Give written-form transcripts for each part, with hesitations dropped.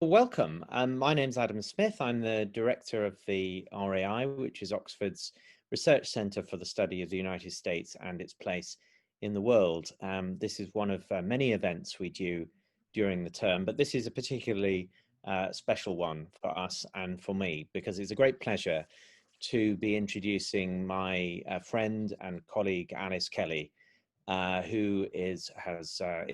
Welcome. My name's Adam Smith. I'm the director of the RAI, which is Oxford's Research Centre for the Study of the United States and its place in the world. This is one of many events we do during the term, but this is a particularly special one for us and for me, because it's a great pleasure to be introducing my friend and colleague, Alice Kelly, who is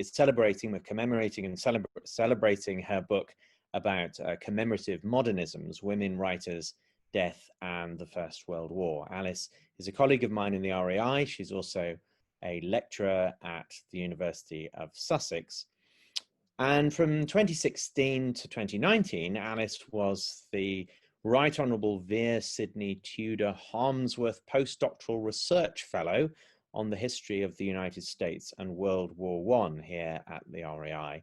celebrating, commemorating and celebrating her book about commemorative modernisms, women writers, death, and the First World War. Alice is a colleague of mine in the RAI. She's also a lecturer at the University of Sussex. And from 2016 to 2019, Alice was the Right Honourable Vere Sidney Tudor Harmsworth Postdoctoral Research Fellow on the history of the United States and World War I here at the RAI,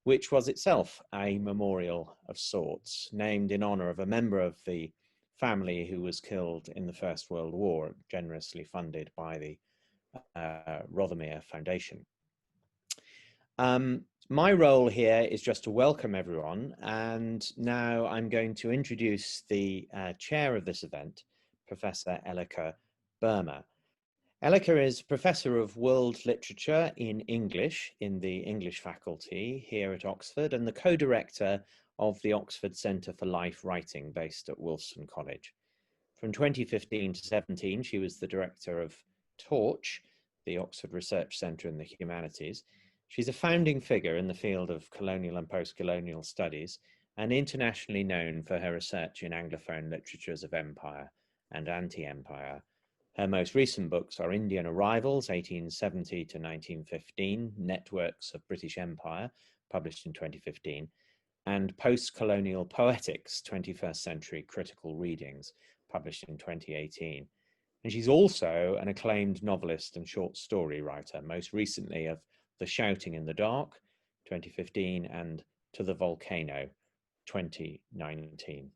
which was itself a memorial of sorts, named in honour of a member of the family who was killed in the First World War, generously funded by the Rothermere Foundation. My role here is just to welcome everyone, and now I'm going to introduce the chair of this event, Professor Elika Burma. Elika is Professor of World Literature in English in the English faculty here at Oxford and the co-director of the Oxford Centre for Life Writing based at Wolfson College. From 2015 to 17, she was the director of Torch, the Oxford Research Centre in the Humanities. She's a founding figure in the field of colonial and post-colonial studies and internationally known for her research in Anglophone literatures of empire and anti-empire. Her most recent books are Indian Arrivals, 1870 to 1915, Networks of British Empire, published in 2015, and Post-Colonial Poetics, 21st Century Critical Readings, published in 2018. And she's also an acclaimed novelist and short story writer, most recently of The Shouting in the Dark, 2015, and To the Volcano, 2019.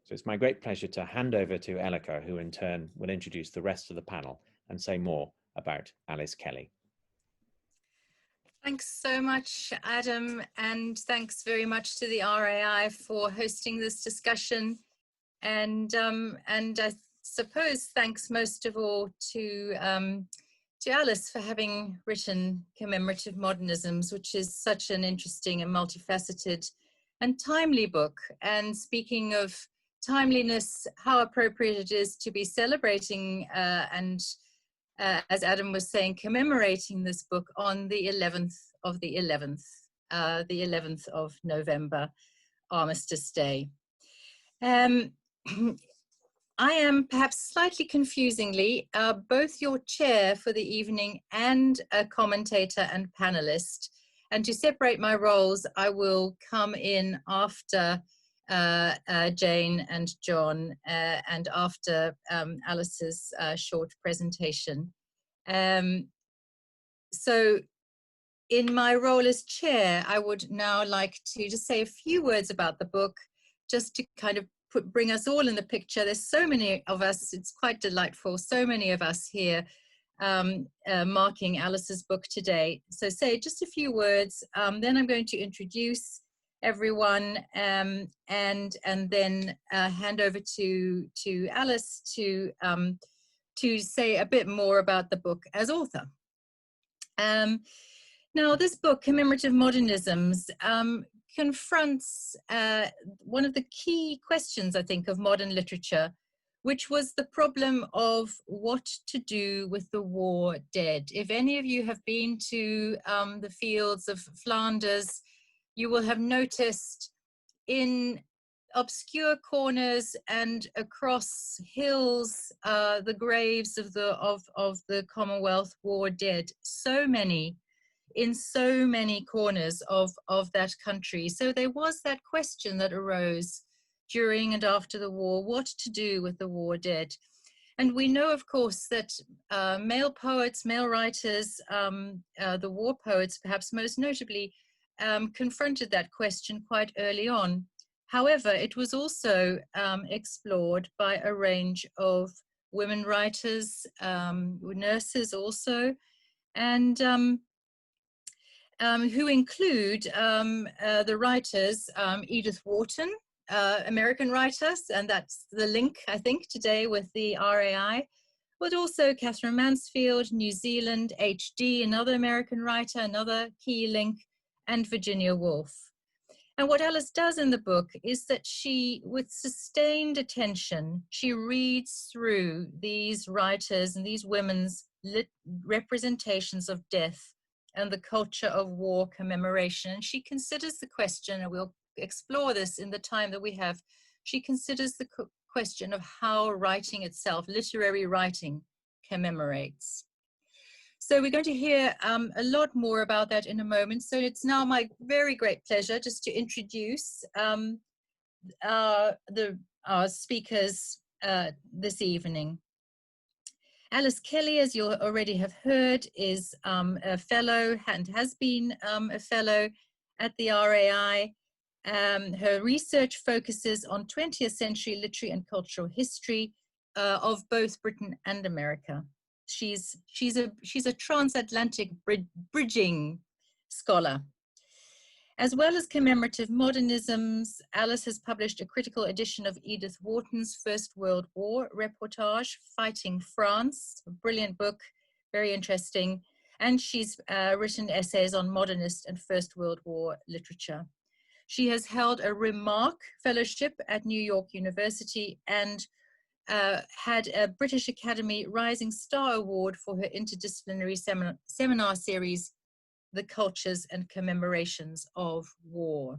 So it's my great pleasure to hand over to Elika, who in turn will introduce the rest of the panel and say more about Alice Kelly. Thanks so much, Adam, and thanks very much to the RAI for hosting this discussion. And I suppose thanks most of all to Alice for having written Commemorative Modernisms, which is such an interesting and multifaceted and timely book. And speaking of timeliness, how appropriate it is to be celebrating as Adam was saying, commemorating this book on the 11th of the 11th of November, Armistice Day. I am perhaps slightly confusingly both your chair for the evening and a commentator and panelist. And to separate my roles, I will come in after Jane and John and after Alice's short presentation. So in my role as chair, I would now like to just say a few words about the book, just to kind of bring us all in the picture. There's so many of us, it's quite delightful, so many of us here marking Alice's book today. So say just a few words, then I'm going to introduce everyone and then hand over to Alice to say a bit more about the book as author. Now this book, Commemorative Modernisms, confronts one of the key questions, I think, of modern literature, which was the problem of what to do with the war dead. If any of you have been to the fields of Flanders, you will have noticed in obscure corners and across hills the graves of the Commonwealth war dead. So many, in so many corners of that country. So there was that question that arose during and after the war, what to do with the war dead. And we know, of course, that male poets, male writers, the war poets, perhaps most notably, confronted that question quite early on. However, it was also explored by a range of women writers, nurses also, and who include the writers Edith Wharton, American writers, and that's the link, I think, today with the RAI, but also Katherine Mansfield, New Zealand, HD, another American writer, another key link, and Virginia Woolf. And what Alice does in the book is that she, with sustained attention, she reads through these writers and these women's representations of death and the culture of war commemoration. And she considers the question, and we'll explore this in the time that we have, she considers the question of how writing itself, literary writing, commemorates. So we're going to hear a lot more about that in a moment. So it's now my very great pleasure just to introduce our speakers this evening. Alice Kelly, as you already have heard, is a fellow and has been a fellow at the RAI. Her research focuses on 20th century literary and cultural history of both Britain and America. She's a transatlantic bridging scholar. As well as Commemorative Modernisms, Alice has published a critical edition of Edith Wharton's First World War reportage, Fighting France, a brilliant book, very interesting. And she's written essays on modernist and First World War literature. She has held a Remark Fellowship at New York University and had a British Academy Rising Star Award for her interdisciplinary seminar series, The Cultures and Commemorations of War.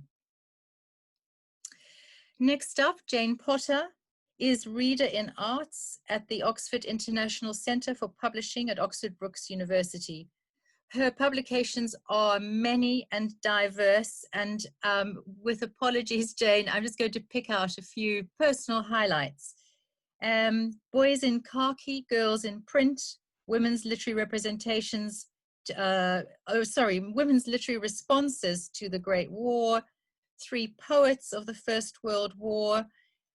Next up, Jane Potter is Reader in Arts at the Oxford International Centre for Publishing at Oxford Brookes University. Her publications are many and diverse, and with apologies, Jane, I'm just going to pick out a few personal highlights. Boys in Khaki, Girls in Print, Women's Literary Representations, Women's Literary Responses to the Great War, Three Poets of the First World War,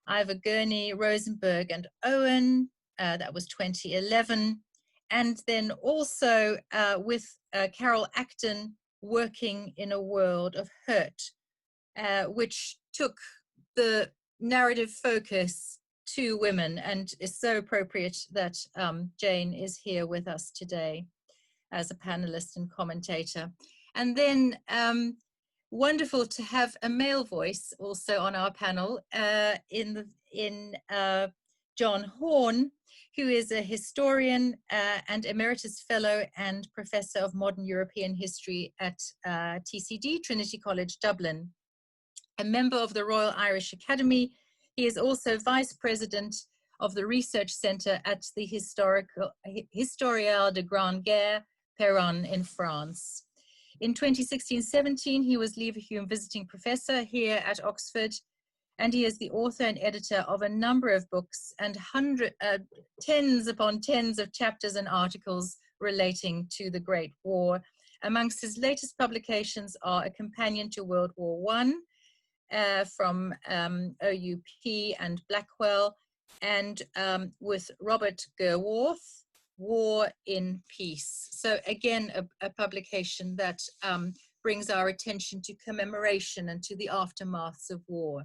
Ivor Gurney, Rosenberg and Owen, that was 2011. And then also with Carol Acton, Working in a World of Hurt, which took the narrative focus to women, and is so appropriate that Jane is here with us today as a panelist and commentator. And then wonderful to have a male voice also on our panel in John Horn, who is a historian and emeritus fellow and professor of modern European history at TCD, Trinity College, Dublin. A member of the Royal Irish Academy, he is also vice president of the research center at the Historiale de Grande Guerre, Péronne in France. In 2016-17, he was Leverhulme visiting professor here at Oxford, and he is the author and editor of a number of books and tens upon tens of chapters and articles relating to the Great War. Amongst his latest publications are A Companion to World War I from OUP and Blackwell, and with Robert Gerwarth, War in Peace. So again, a publication that brings our attention to commemoration and to the aftermaths of war.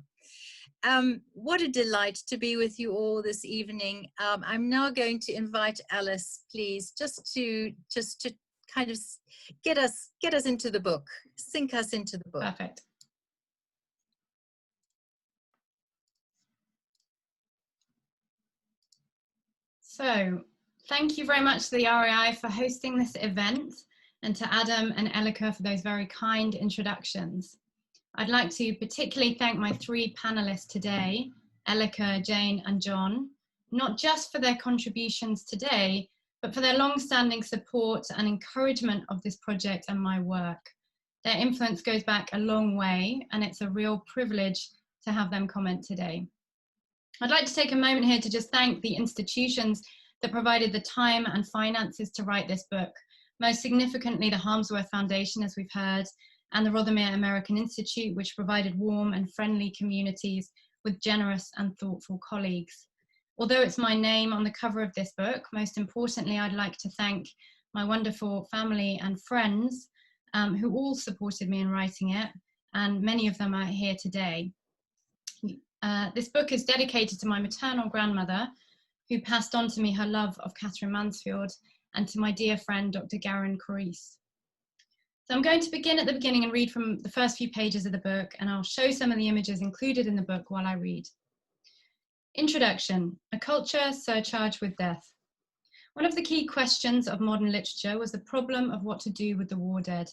What a delight to be with you all this evening. I'm now going to invite Alice, please, just to kind of get us into the book, sink us into the book. Perfect. So, thank you very much to the RAI for hosting this event, and to Adam and Elika for those very kind introductions. I'd like to particularly thank my three panelists today, Elika, Jane and John, not just for their contributions today, but for their long-standing support and encouragement of this project and my work. Their influence goes back a long way, and it's a real privilege to have them comment today. I'd like to take a moment here to just thank the institutions that provided the time and finances to write this book, most significantly the Harmsworth Foundation, as we've heard, and the Rothermere American Institute, which provided warm and friendly communities with generous and thoughtful colleagues. Although it's my name on the cover of this book, most importantly, I'd like to thank my wonderful family and friends, who all supported me in writing it, and many of them are here today. This book is dedicated to my maternal grandmother, who passed on to me her love of Katherine Mansfield, and to my dear friend, Dr. Garen Corrèze. So I'm going to begin at the beginning and read from the first few pages of the book, and I'll show some of the images included in the book while I read. Introduction: A culture surcharged with death. One of the key questions of modern literature was the problem of what to do with the war dead.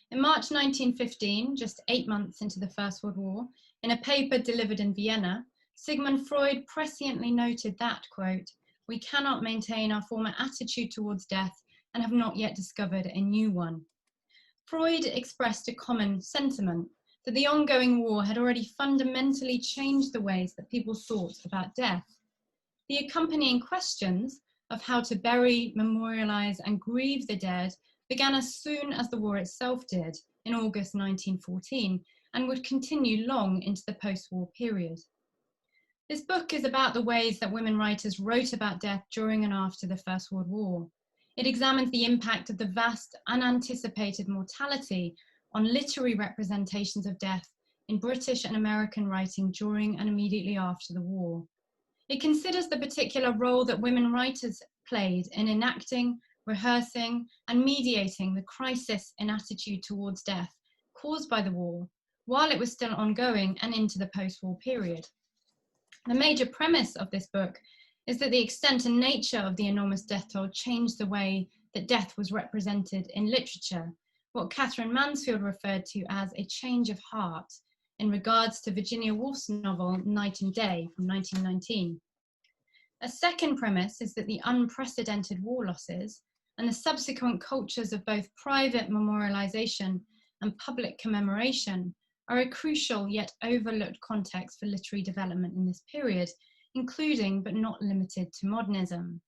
In March 1915, just 8 months into the First World War, in a paper delivered in Vienna, Sigmund Freud presciently noted that, quote, "We cannot maintain our former attitude towards death and have not yet discovered a new one." Freud expressed a common sentiment that the ongoing war had already fundamentally changed the ways that people thought about death. The accompanying questions of how to bury, memorialize, and grieve the dead began as soon as the war itself did, in August 1914, and would continue long into the post-war period. This book is about the ways that women writers wrote about death during and after the First World War. It examines the impact of the vast, unanticipated mortality on literary representations of death in British and American writing during and immediately after the war. It considers the particular role that women writers played in enacting, rehearsing, and mediating the crisis in attitude towards death caused by the war, while it was still ongoing and into the post-war period. The major premise of this book is that the extent and nature of the enormous death toll changed the way that death was represented in literature, what Katherine Mansfield referred to as a change of heart in regards to Virginia Woolf's novel Night and Day from 1919. A second premise is that the unprecedented war losses and the subsequent cultures of both private memorialization and public commemoration are a crucial yet overlooked context for literary development in this period, including but not limited to modernism.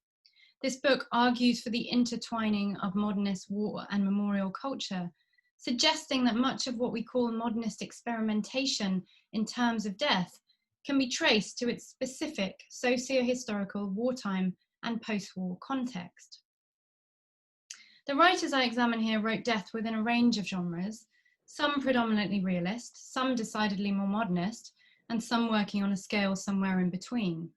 This book argues for the intertwining of modernist war and memorial culture, suggesting that much of what we call modernist experimentation in terms of death can be traced to its specific socio-historical wartime and post-war context. The writers I examine here wrote death within a range of genres, some predominantly realist, some decidedly more modernist, and some working on a scale somewhere in between.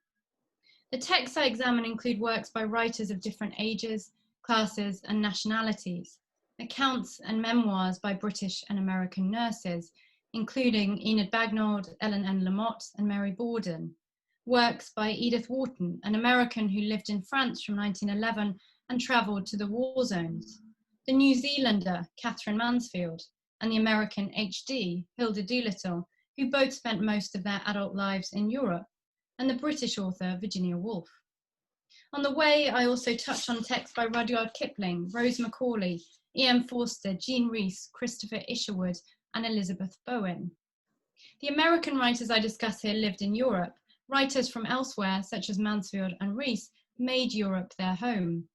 The texts I examine include works by writers of different ages, classes, and nationalities, accounts and memoirs by British and American nurses, including Enid Bagnold, Ellen N. Lamotte, and Mary Borden, works by Edith Wharton, an American who lived in France from 1911 and travelled to the war zones, the New Zealander, Katherine Mansfield, and the American HD, Hilda Doolittle, who both spent most of their adult lives in Europe, and the British author Virginia Woolf. On the way, I also touch on texts by Rudyard Kipling, Rose Macaulay, E.M. Forster, Jean Rhys, Christopher Isherwood, and Elizabeth Bowen. The American writers I discuss here lived in Europe. Writers from elsewhere, such as Mansfield and Rhys, made Europe their home.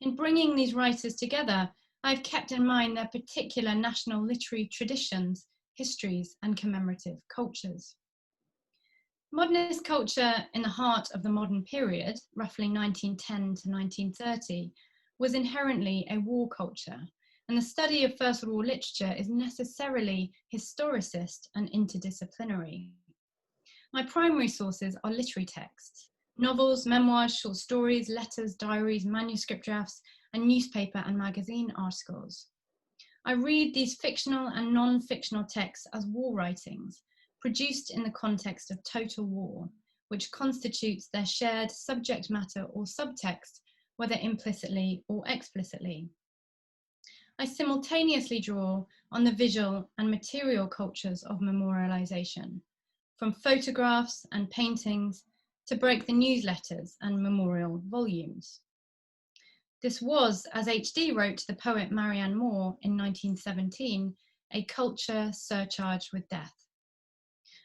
In bringing these writers together, I've kept in mind their particular national literary traditions, histories, and commemorative cultures. Modernist culture in the heart of the modern period, roughly 1910 to 1930, was inherently a war culture, and the study of First World War literature is necessarily historicist and interdisciplinary. My primary sources are literary texts, novels, memoirs, short stories, letters, diaries, manuscript drafts, and newspaper and magazine articles. I read these fictional and non-fictional texts as war writings, produced in the context of total war, which constitutes their shared subject matter or subtext, whether implicitly or explicitly. I simultaneously draw on the visual and material cultures of memorialization, from photographs and paintings to break the newsletters and memorial volumes. This was, as HD wrote to the poet Marianne Moore in 1917, a culture surcharged with death.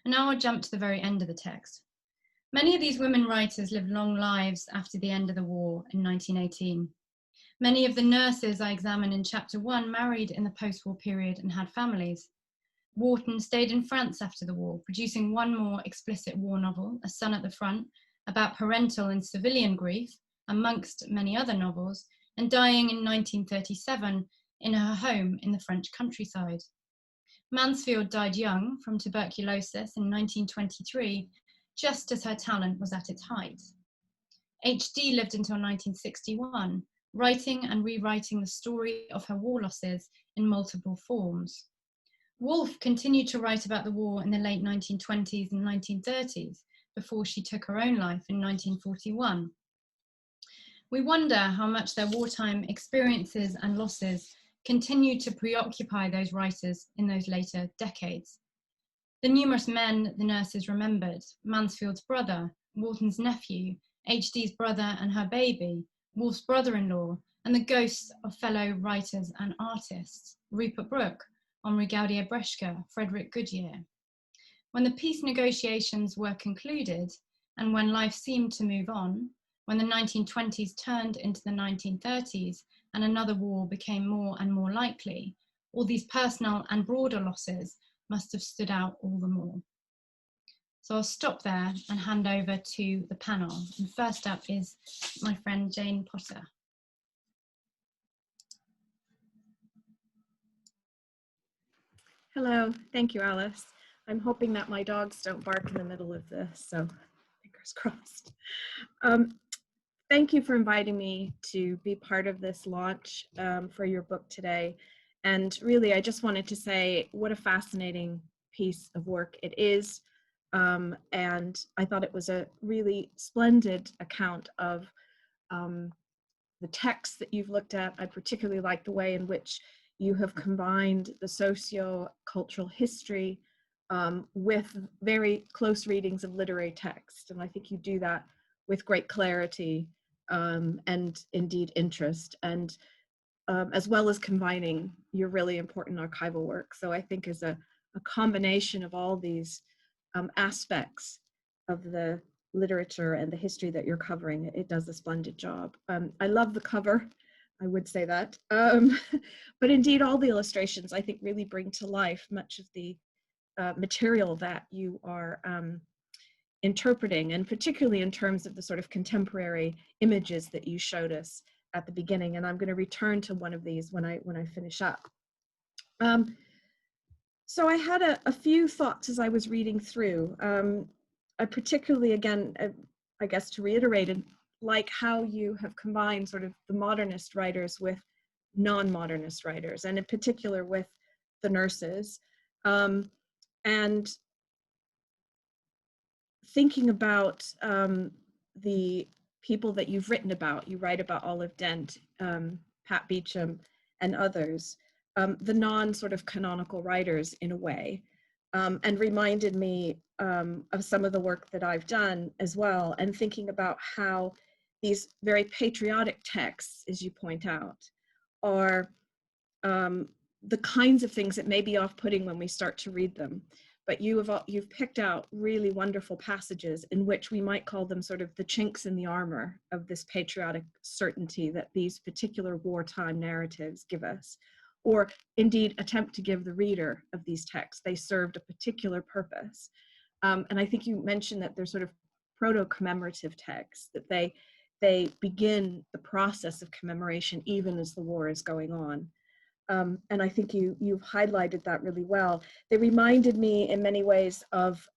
And now I'll jump to the very end of the text. Many of these women writers lived long lives after the end of the war in 1918. Many of the nurses I examine in chapter 1 married in the post-war period and had families. Wharton stayed in France after the war, producing one more explicit war novel, A Son at the Front, about parental and civilian grief, amongst many other novels, and dying in 1937 in her home in the French countryside. Mansfield died young from tuberculosis in 1923, just as her talent was at its height. HD lived until 1961, writing and rewriting the story of her war losses in multiple forms. Woolf continued to write about the war in the late 1920s and 1930s before she took her own life in 1941. We wonder how much their wartime experiences and losses continued to preoccupy those writers in those later decades. The numerous men the nurses remembered, Mansfield's brother, Wharton's nephew, HD's brother and her baby, Woolf's brother-in-law, and the ghosts of fellow writers and artists, Rupert Brooke, Henri Gaudier-Breschke, Frederick Goodyear. When the peace negotiations were concluded, and when life seemed to move on, when the 1920s turned into the 1930s and another war became more and more likely, all these personal and broader losses must have stood out all the more. So I'll stop there and hand over to the panel. And first up is my friend Jane Potter. Hello, thank you, Alice. I'm hoping that my dogs don't bark in the middle of this, so fingers crossed. Thank you for inviting me to be part of this launch for your book today. And really, I just wanted to say what a fascinating piece of work it is. And I thought it was a really splendid account of the texts that you've looked at. I particularly like the way in which you have combined the socio-cultural history with very close readings of literary text. And I think you do that with great clarity and indeed interest, and as well as combining your really important archival work. So I think as a combination of all these aspects of the literature and the history that you're covering, it does a splendid job. I love the cover, I would say that. But indeed all the illustrations I think really bring to life much of the material that you are interpreting, and particularly in terms of the sort of contemporary images that you showed us at the beginning. And I'm going to return to one of these when I finish up. So I had a few thoughts as I was reading through. I particularly, again, I guess to reiterate, like how you have combined sort of the modernist writers with non-modernist writers, and in particular with the nurses. And thinking about the people that you've written about, you write about Olive Dent, Pat Beecham, and others, the non-sort of canonical writers in a way, and reminded me of some of the work that I've done as well, and thinking about how these very patriotic texts, as you point out, are the kinds of things that may be off-putting when we start to read them. But you've picked out really wonderful passages in which we might call them sort of the chinks in the armor of this patriotic certainty that these particular wartime narratives give us, or indeed attempt to give the reader of these texts. They served a particular purpose. And I think you mentioned that they're sort of proto-commemorative texts, that they begin the process of commemoration even as the war is going on. And I think you've highlighted that really well. They reminded me in many ways of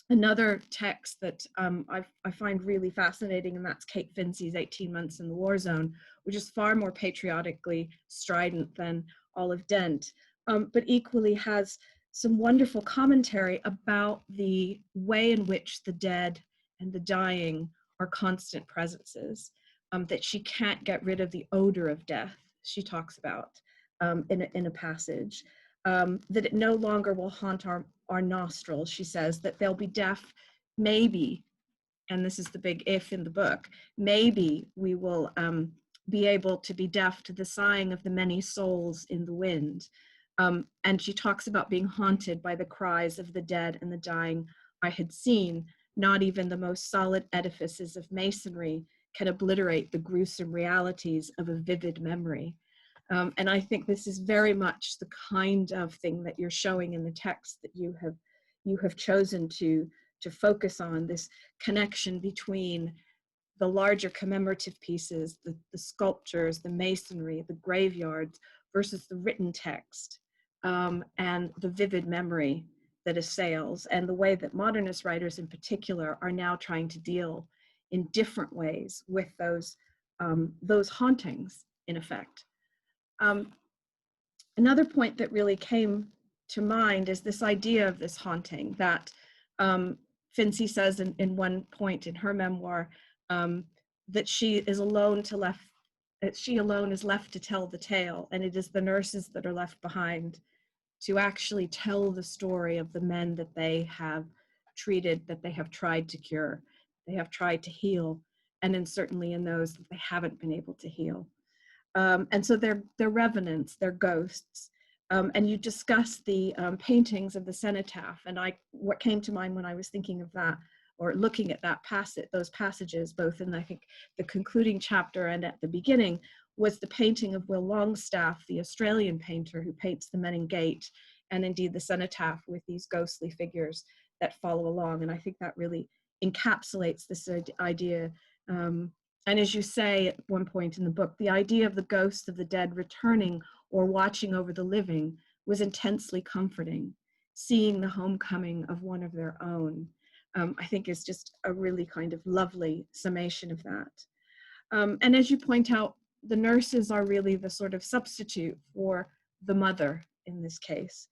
another text that I find really fascinating, and that's Kate Finzey's 18 Months in the War Zone, which is far more patriotically strident than Olive Dent, but equally has some wonderful commentary about the way in which the dead and the dying are constant presences, that she can't get rid of the odor of death, she talks about in a passage, that it no longer will haunt our nostrils. She says that they'll be deaf, maybe, and this is the big if in the book, maybe we will be able to be deaf to the sighing of the many souls in the wind. And she talks about being haunted by the cries of the dead and the dying I had seen. Not even the most solid edifices of masonry can obliterate the gruesome realities of a vivid memory. And I think this is very much the kind of thing that you're showing in the text that you have chosen to focus on, this connection between the larger commemorative pieces, the sculptures, the masonry, the graveyards, versus the written text, and the vivid memory that assails, and the way that modernist writers in particular are now trying to deal in different ways with those hauntings, in effect. Another point that really came to mind is this idea of this haunting that Finzi says in one point in her memoir, that she alone is left to tell the tale, and it is the nurses that are left behind to actually tell the story of the men that they have treated, that they have tried to cure, they have tried to heal, and then certainly in those that they haven't been able to heal. And so they're revenants, they're ghosts. And you discuss the paintings of the cenotaph, and what came to mind when I was thinking of that, or looking at that those passages, both in I think the concluding chapter and at the beginning, was the painting of Will Longstaff, the Australian painter who paints the Menin Gate, and indeed the cenotaph with these ghostly figures that follow along. And I think that really encapsulates this idea. And as you say at one point in the book, the idea of the ghosts of the dead returning or watching over the living was intensely comforting. Seeing the homecoming of one of their own, I think is just a really kind of lovely summation of that. And as you point out, the nurses are really the sort of substitute for the mother in this case.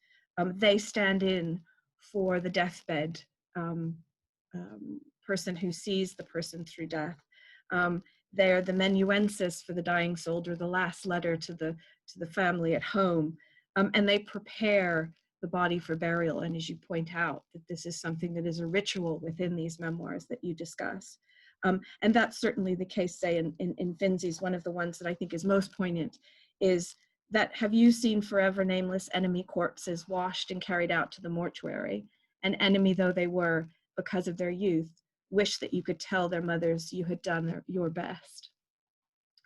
They stand in for the deathbed person who sees the person through death. They're the menuensis for the dying soldier, the last letter to the family at home, and they prepare the body for burial. And as you point out, that this is something that is a ritual within these memoirs that you discuss. And that's certainly the case, say, in Finzi's. One of the ones that I think is most poignant is that, have you seen forever nameless enemy corpses washed and carried out to the mortuary? And enemy though they were, because of their youth, wish that you could tell their mothers you had done your best.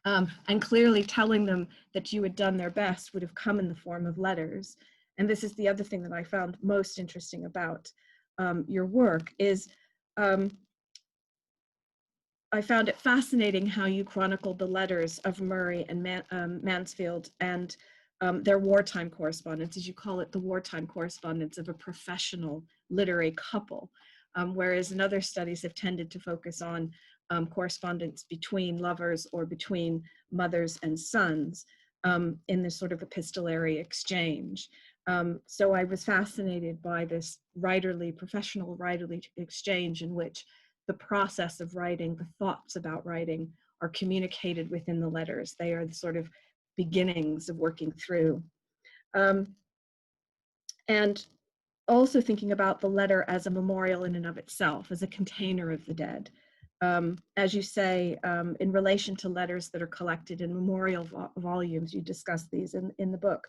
And clearly telling them that you had done their best would have come in the form of letters. And this is the other thing that I found most interesting about your work is, I found it fascinating how you chronicled the letters of Murray and Mansfield and their wartime correspondence, as you call it, the wartime correspondence of a professional literary couple, whereas in other studies have tended to focus on correspondence between lovers or between mothers and sons in this sort of epistolary exchange. So I was fascinated by this professional writerly exchange in which the process of writing, the thoughts about writing, are communicated within the letters. They are the sort of beginnings of working through. And also thinking about the letter as a memorial in and of itself, as a container of the dead. As you say, in relation to letters that are collected in memorial volumes, you discuss these in the book.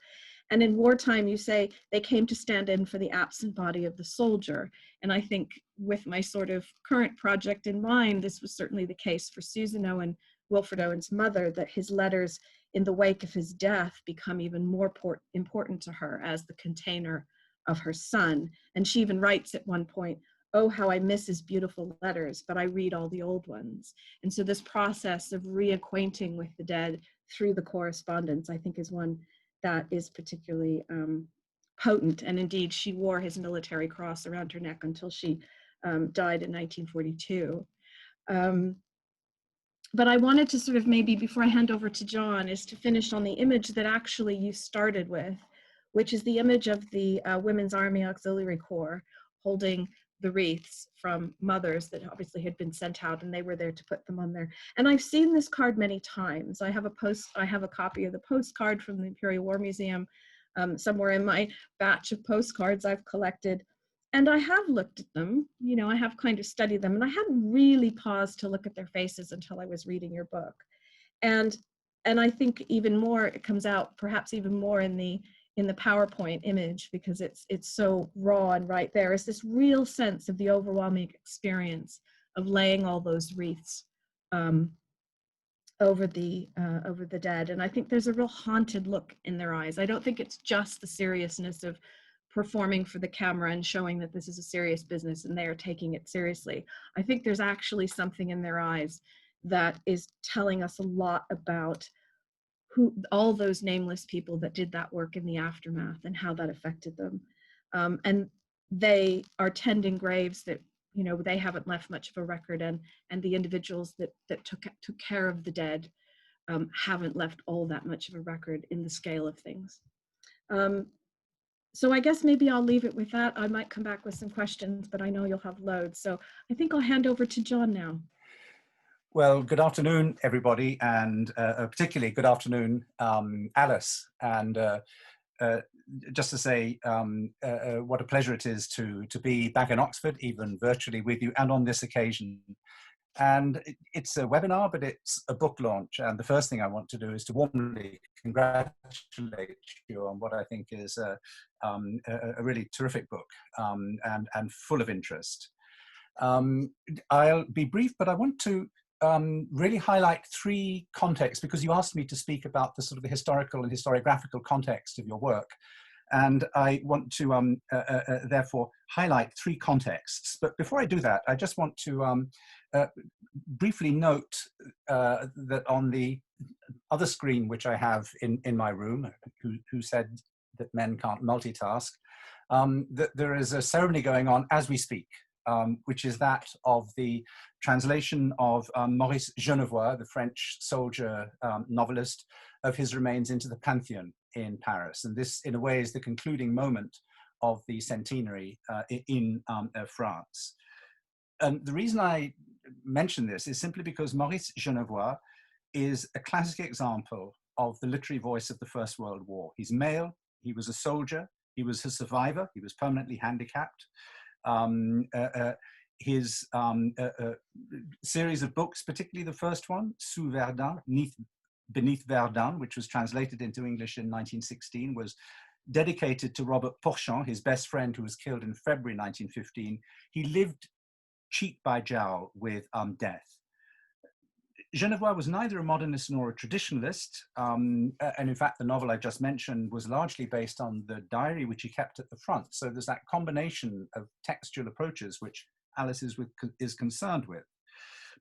And in wartime, you say they came to stand in for the absent body of the soldier. And I think with my sort of current project in mind, this was certainly the case for Susan Owen, Wilfred Owen's mother, that his letters in the wake of his death become even more important to her as the container of her son. And she even writes at one point, "Oh, how I miss his beautiful letters, but I read all the old ones." And so this process of reacquainting with the dead through the correspondence, I think, is one that is particularly potent. And indeed, she wore his military cross around her neck until she died in 1942. But I wanted to sort of maybe, before I hand over to John, is to finish on the image that actually you started with, which is the image of the Women's Army Auxiliary Corps holding the wreaths from mothers that obviously had been sent out, and they were there to put them on there. And I've seen this card many times. I have a copy of the postcard from the Imperial War Museum somewhere in my batch of postcards I've collected. And I have looked at them, you know, I have kind of studied them, and I hadn't really paused to look at their faces until I was reading your book. And I think even more, it comes out perhaps even more in the PowerPoint image, because it's so raw and right there. Is this real sense of the overwhelming experience of laying all those wreaths over the dead. And I think there's a real haunted look in their eyes. I don't think it's just the seriousness of performing for the camera and showing that this is a serious business and they are taking it seriously. I think there's actually something in their eyes that is telling us a lot about who all those nameless people that did that work in the aftermath and how that affected them. And they are tending graves that, you know, they haven't left much of a record, and the individuals that took care of the dead haven't left all that much of a record in the scale of things. So I guess maybe I'll leave it with that. I might come back with some questions, but I know you'll have loads. So I think I'll hand over to John now. Well, good afternoon, everybody, and particularly good afternoon, Alice. And just to say what a pleasure it is to be back in Oxford, even virtually with you, and on this occasion. And it's a webinar, but it's a book launch. And the first thing I want to do is to warmly congratulate you on what I think is a really terrific book and full of interest. I'll be brief, but I want to really highlight three contexts, because you asked me to speak about the sort of the historical and historiographical context of your work. And I want to therefore highlight three contexts. But before I do that, I just want to briefly note that on the other screen, which I have in my room, who said that men can't multitask, that there is a ceremony going on as we speak, which is that of the translation of Maurice Genevoix, the French soldier novelist, of his remains into the Pantheon in Paris. And this, in a way, is the concluding moment of the centenary in France. And the reason I mention this is simply because Maurice Genevoix is a classic example of the literary voice of the First World War. He's male, he was a soldier, he was a survivor, he was permanently handicapped. His series of books, particularly the first one, Sous Verdun, Beneath Verdun, which was translated into English in 1916, was dedicated to Robert Porchon, his best friend, who was killed in February 1915. He lived cheek by jowl with death. Genevoix was neither a modernist nor a traditionalist, and in fact the novel I just mentioned was largely based on the diary which he kept at the front. So there's that combination of textual approaches which Alice is concerned with.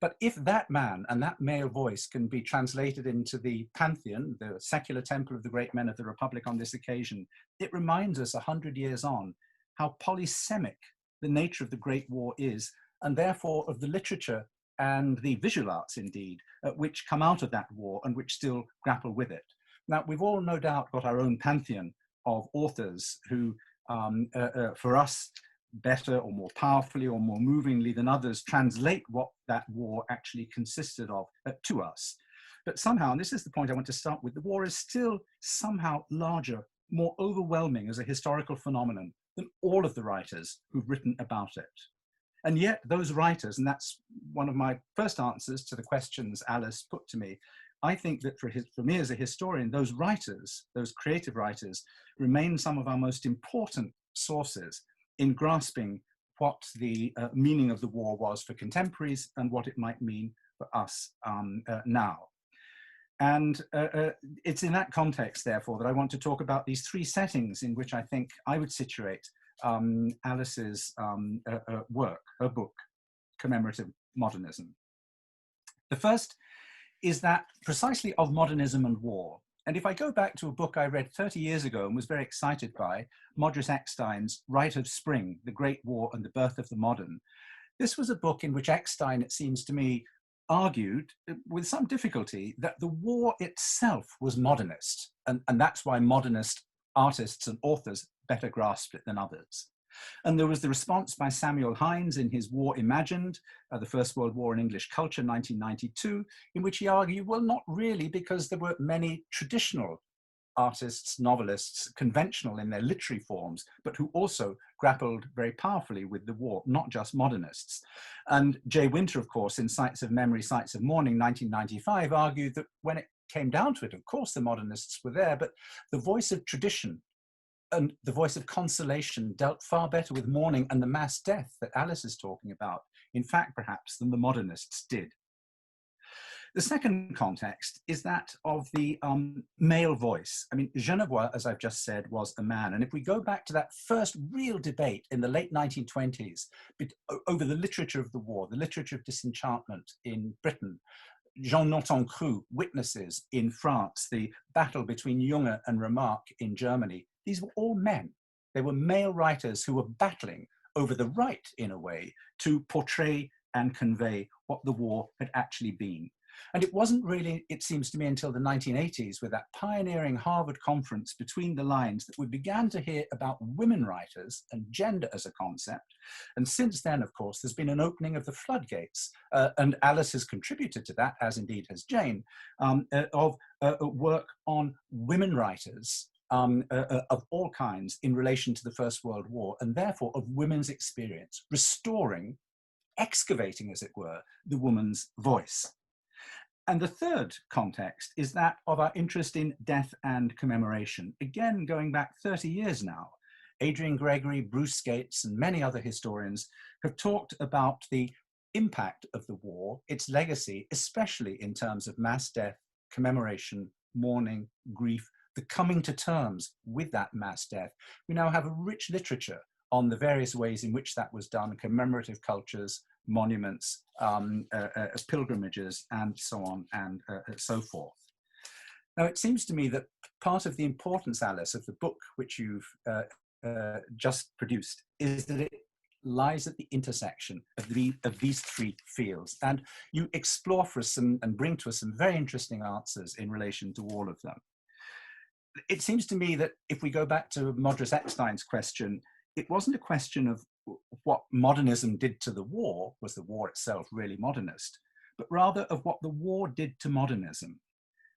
But if that man and that male voice can be translated into the Pantheon, the secular temple of the great men of the Republic on this occasion, it reminds us 100 years on how polysemic the nature of the Great War is, and therefore of the literature and the visual arts, indeed, which come out of that war and which still grapple with it. Now, we've all no doubt got our own pantheon of authors who, for us, better or more powerfully or more movingly than others, translate what that war actually consisted of to us. But somehow, and this is the point I want to start with, the war is still somehow larger, more overwhelming as a historical phenomenon than all of the writers who've written about it. And yet those writers, and that's one of my first answers to the questions Alice put to me, I think that for me as a historian, those writers, those creative writers, remain some of our most important sources in grasping what the meaning of the war was for contemporaries and what it might mean for us now. And it's in that context, therefore, that I want to talk about these three settings in which I think I would situate Alice's work, her book, Commemorative Modernism. The first is that precisely of modernism and war. And if I go back to a book I read 30 years ago and was very excited by, Modris Eckstein's Rite of Spring, The Great War and the Birth of the Modern, this was a book in which Eckstein, it seems to me, argued with some difficulty that the war itself was modernist, and that's why modernist artists and authors better grasped it than others. And there was the response by Samuel Hines in his War Imagined, the First World War in English Culture, 1992, in which he argued, well, not really, because there were many traditional artists, novelists, conventional in their literary forms, but who also grappled very powerfully with the war, not just modernists. And Jay Winter, of course, in Sites of Memory, Sites of Mourning, 1995, argued that when it came down to it, of course, the modernists were there, but the voice of tradition and the voice of consolation dealt far better with mourning and the mass death that Alice is talking about, in fact, perhaps, than the modernists did. The second context is that of the male voice. I mean, Genevoix, as I've just said, was a man. And if we go back to that first real debate in the late 1920s over the literature of the war, the literature of disenchantment in Britain, Jean Notencru, Witnesses in France, the battle between Junge and Remarque in Germany, these were all men. They were male writers who were battling over the right, in a way, to portray and convey what the war had actually been. And it wasn't really, it seems to me, until the 1980s, with that pioneering Harvard conference between the lines, that we began to hear about women writers and gender as a concept. And since then, of course, there's been an opening of the floodgates, and Alice has contributed to that, as indeed has Jane, of work on women writers of all kinds in relation to the First World War, and therefore of women's experience, restoring, excavating, as it were, the woman's voice. And the third context is that of our interest in death and commemoration, again going back 30 years now. Adrian Gregory, Bruce Skates, and many other historians have talked about the impact of the war, its legacy, especially in terms of mass death, commemoration, mourning, grief, the coming to terms with that mass death. We now have a rich literature on the various ways in which that was done, commemorative cultures, monuments, pilgrimages, and so on and so forth. Now, it seems to me that part of the importance, Alice, of the book which you've just produced is that it lies at the intersection of these three fields. And you explore for us and bring to us some very interesting answers in relation to all of them. It seems to me that if we go back to Modris Eckstein's question, it wasn't a question of what modernism did to the war, was the war itself really modernist, but rather of what the war did to modernism.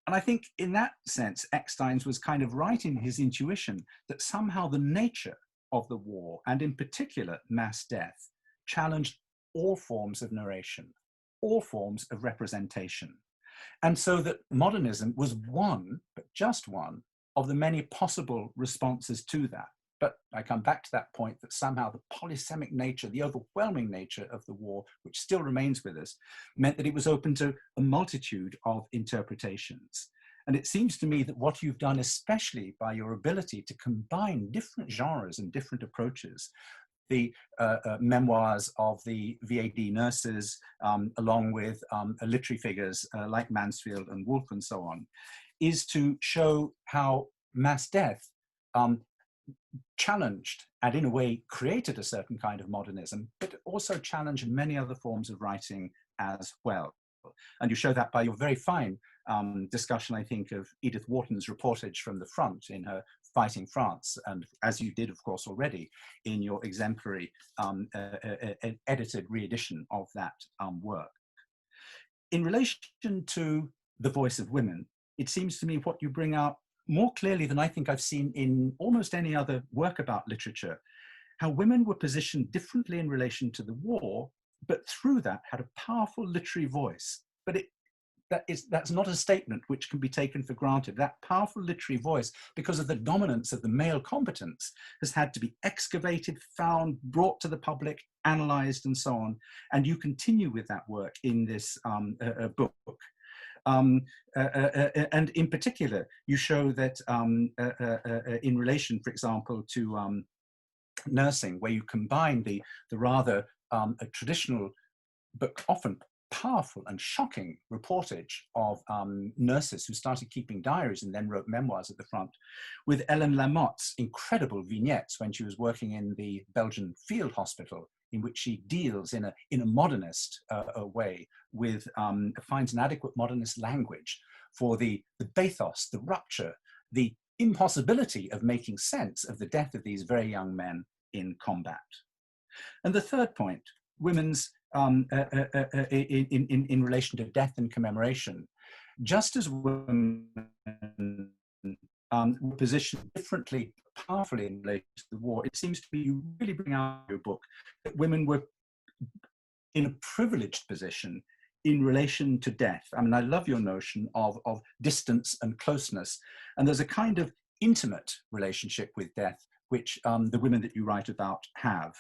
And I think in that sense, Eckstein's was kind of right in his intuition that somehow the nature of the war, and in particular mass death, challenged all forms of narration, all forms of representation. And so that modernism was one, but just one, of the many possible responses to that. But I come back to that point that somehow the polysemic nature, the overwhelming nature of the war, which still remains with us, meant that it was open to a multitude of interpretations. And it seems to me that what you've done, especially by your ability to combine different genres and different approaches, the memoirs of the VAD nurses, along with literary figures like Mansfield and Woolf and so on, is to show how mass death challenged and in a way created a certain kind of modernism, but also challenged many other forms of writing as well. And you show that by your very fine discussion, I think, of Edith Wharton's reportage from the front in her Fighting France, and as you did, of course, already in your exemplary edited re-edition of that work. In relation to the voice of women, it seems to me what you bring out more clearly than I think I've seen in almost any other work about literature, how women were positioned differently in relation to the war, but through that had a powerful literary voice. But that's not a statement which can be taken for granted. That powerful literary voice, because of the dominance of the male competence, has had to be excavated, found, brought to the public, analyzed, and so on. And you continue with that work in this book. And in particular, you show that in relation, for example, to nursing, where you combine the rather traditional but often powerful and shocking reportage of nurses who started keeping diaries and then wrote memoirs at the front, with Hélène Lamotte's incredible vignettes when she was working in the Belgian field hospital, in which she deals in a modernist way with, finds an adequate modernist language for the bathos, the rupture, the impossibility of making sense of the death of these very young men in combat. And the third point, women's in relation to death and commemoration, just as women were positioned differently, powerfully in relation to the war, it seems to me you really bring out in your book that women were in a privileged position in relation to death. I mean, I love your notion of distance and closeness, and there's a kind of intimate relationship with death which the women that you write about have.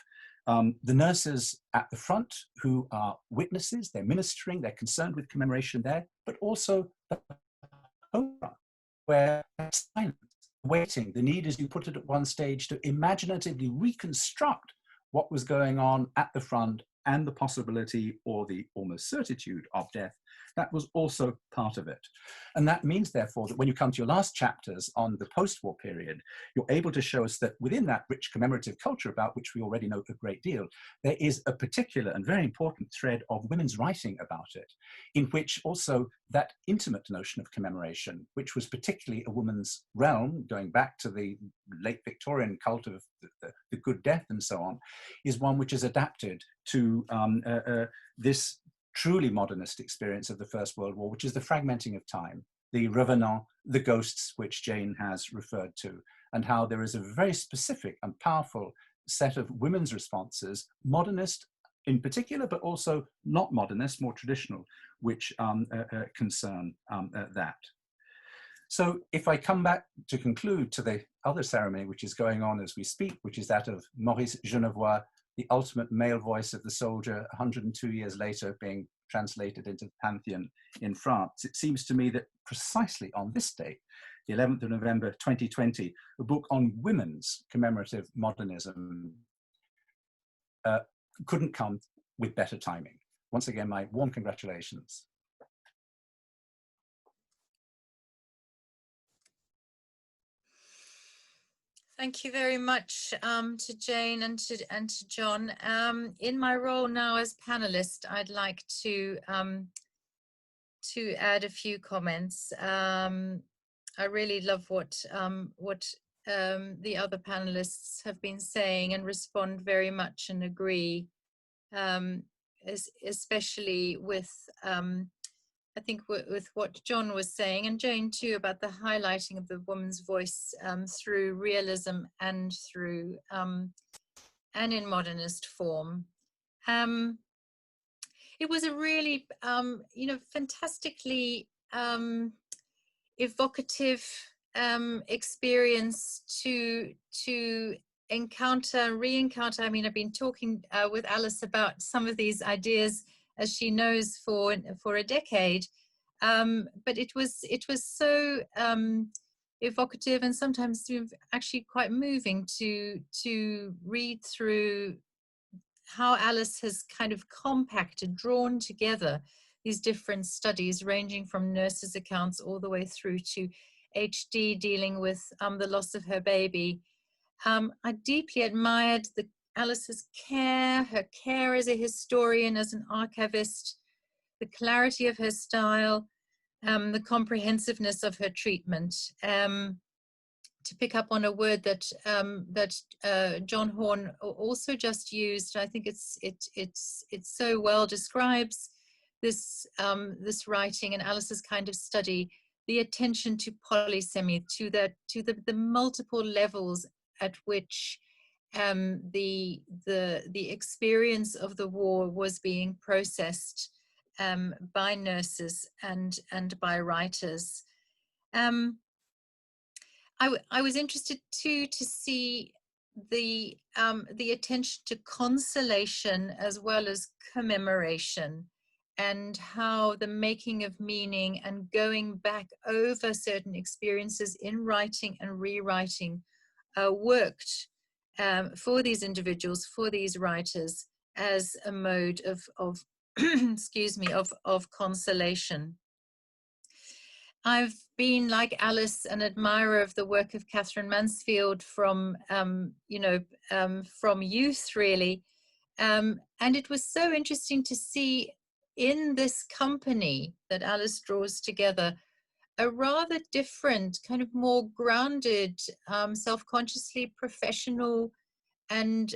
The nurses at the front who are witnesses, they're ministering, they're concerned with commemoration there, but also the home front, where silence, waiting, the need, as you put it at one stage, to imaginatively reconstruct what was going on at the front and the possibility or the almost certitude of death That was also part of it. And that means, therefore, that when you come to your last chapters on the post-war period, you're able to show us that within that rich commemorative culture, about which we already know a great deal, there is a particular and very important thread of women's writing about it, in which also that intimate notion of commemoration, which was particularly a woman's realm, going back to the late Victorian cult of the good death and so on, is one which is adapted to this truly modernist experience of the First World War, which is the fragmenting of time, the revenants, the ghosts, which Jane has referred to, and how there is a very specific and powerful set of women's responses, modernist in particular, but also not modernist, more traditional, which concern that. So if I come back to conclude to the other ceremony which is going on as we speak, which is that of Maurice Genevoix, the ultimate male voice of the soldier, 102 years later being translated into the Pantheon in France, it seems to me that precisely on this date, the 11th of November 2020, a book on women's commemorative modernism couldn't come with better timing. Once again, my warm congratulations. Thank you very much to Jane and to John. In my role now as panelist, I'd like to add a few comments. I really love what the other panelists have been saying, and respond very much and agree, especially with I think with what John was saying, and Jane too, about the highlighting of the woman's voice through realism and through and in modernist form. It was a really fantastically evocative experience to encounter, re-encounter. I mean, I've been talking with Alice about some of these ideas, as she knows, for a decade, but it was so evocative and sometimes actually quite moving to read through how Alice has kind of compacted, drawn together these different studies, ranging from nurses' accounts all the way through to HD dealing with the loss of her baby. I deeply admired Alice's care, her care as a historian, as an archivist, the clarity of her style, the comprehensiveness of her treatment. To pick up on a word that John Horn also just used, I think it so well describes this this writing and Alice's kind of study, the attention to polysemy, to the multiple levels at which the experience of the war was being processed by nurses and by writers. I was interested too to see the attention to consolation as well as commemoration, and how the making of meaning and going back over certain experiences in writing and rewriting worked for these individuals, for these writers, as a mode of excuse me, of consolation. I've been, like Alice, an admirer of the work of Katherine Mansfield from from youth, really, and it was so interesting to see in this company that Alice draws together a rather different, kind of more grounded, self-consciously professional and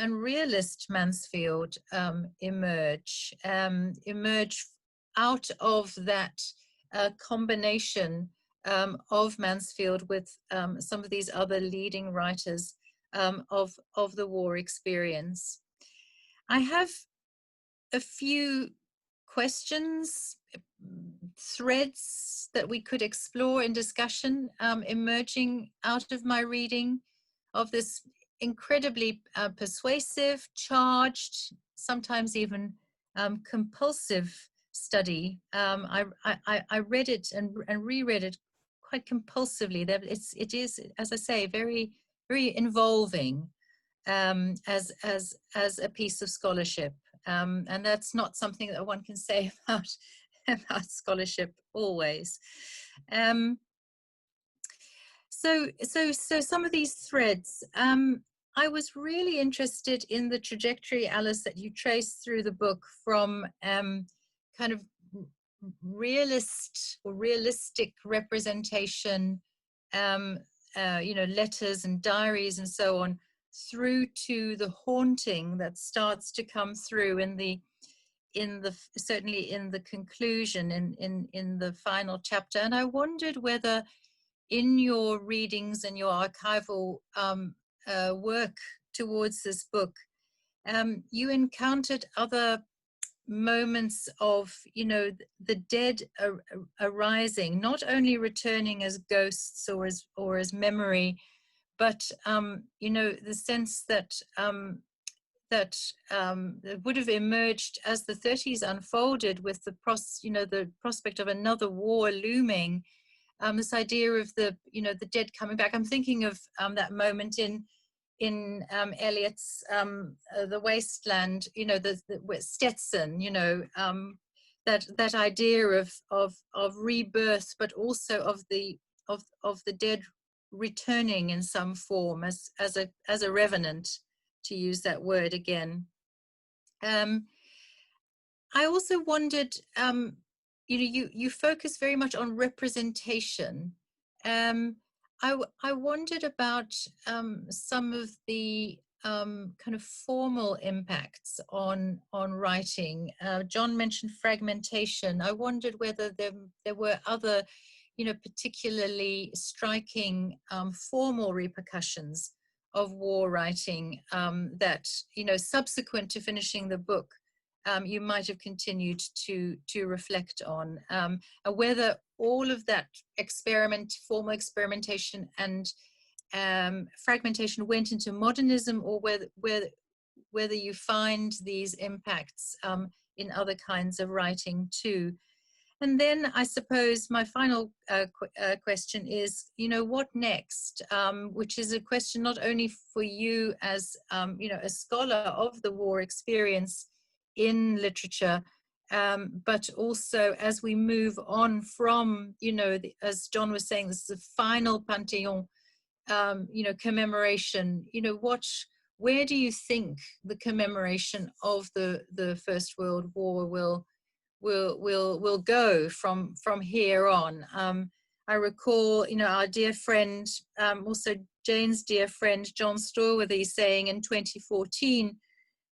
realist Mansfield emerge out of that combination of Mansfield with some of these other leading writers of the war experience. I have a few questions, threads that we could explore in discussion emerging out of my reading of this incredibly persuasive, charged, sometimes even compulsive study. I read it and reread it quite compulsively. It is, as I say, very, very involving as a piece of scholarship. And that's not something that one can say about about scholarship always. So some of these threads, I was really interested in the trajectory, Alice, that you trace through the book from kind of realistic representation, letters and diaries and so on, through to the haunting that starts to come through certainly in the conclusion, in the final chapter. And I wondered whether in your readings and your archival work towards this book, you encountered other moments of, the dead arising, not only returning as ghosts or as memory, but the sense that it would have emerged as the 30s unfolded, with the prospect of another war looming. This idea of the dead coming back. I'm thinking of that moment in Eliot's The Wasteland, the Stetson, that idea of rebirth, but also of the dead returning in some form as a revenant, to use that word again. I also wondered, you focus very much on representation. I wondered about some of the kind of formal impacts on writing. John mentioned fragmentation. I wondered whether there were other, particularly striking formal repercussions of war writing that, subsequent to finishing the book, you might have continued to reflect on, whether all of that formal experimentation and fragmentation went into modernism, or whether you find these impacts in other kinds of writing too. And then I suppose my final question is, what next? Which is a question not only for you as, a scholar of the war experience in literature, but also as we move on from, as John was saying, this is the final Panthéon, commemoration. Where do you think the commemoration of the First World War will go from here on? I recall, our dear friend, also Jane's dear friend, John Storworthy, saying in 2014,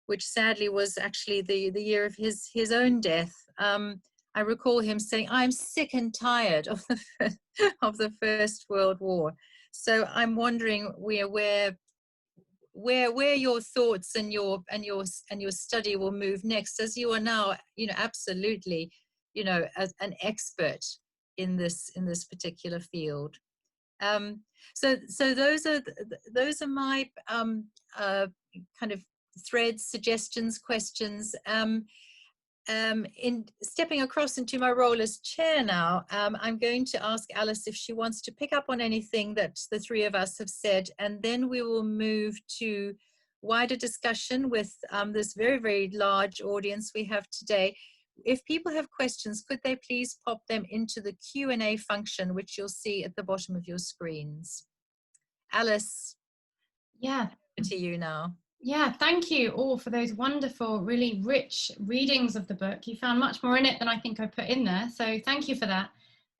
which sadly was actually the year of his own death. I recall him saying, "I'm sick and tired of the First World War." So I'm wondering where your thoughts and your study will move next, as you are now, absolutely, as an expert in this particular field. So those are my kind of threads, suggestions, questions. In stepping across into my role as chair now, I'm going to ask Alice if she wants to pick up on anything that the three of us have said, and then we will move to wider discussion with this very, very large audience we have today. If people have questions, could they please pop them into the Q&A function, which you'll see at the bottom of your screens. Alice, yeah, over to you now. Yeah, thank you all for those wonderful, really rich readings of the book. You found much more in it than I think I put in there, so thank you for that.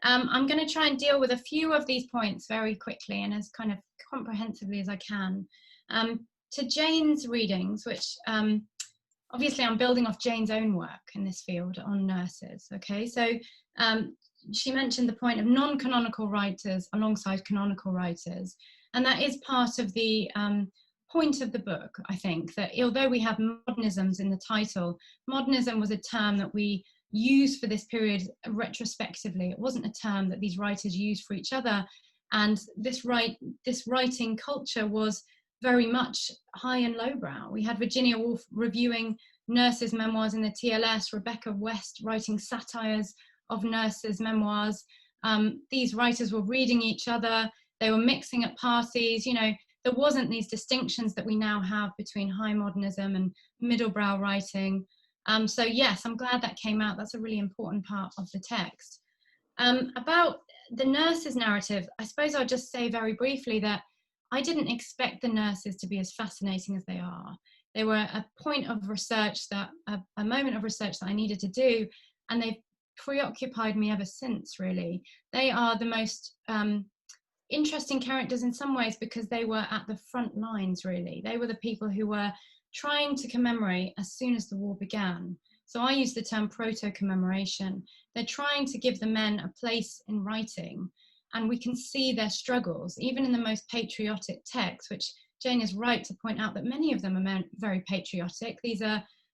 I'm going to try and deal with a few of these points very quickly and as kind of comprehensively as I can. To Jane's readings, which obviously I'm building off Jane's own work in this field on nurses, okay? So she mentioned the point of non-canonical writers alongside canonical writers, and that is part of the point of the book, I think, that although we have modernisms in the title, modernism was a term that we used for this period retrospectively. It wasn't a term that these writers used for each other, and this writing culture was very much high and lowbrow. We had Virginia Woolf reviewing nurses' memoirs in the TLS, Rebecca West writing satires of nurses' memoirs. These writers were reading each other, they were mixing at parties, there wasn't these distinctions that we now have between high modernism and middlebrow writing. So yes, I'm glad that came out. That's a really important part of the text. About the nurses' narrative, I suppose I'll just say very briefly that I didn't expect the nurses to be as fascinating as they are. They were a point of research, that a moment of research that I needed to do, and they've preoccupied me ever since, really. They are the most interesting characters in some ways because they were at the front lines, really. They were the people who were trying to commemorate as soon as the war began. So I use the term proto-commemoration. They're trying to give the men a place in writing, and we can see their struggles, even in the most patriotic texts, which Jane is right to point out that many of them are very patriotic. These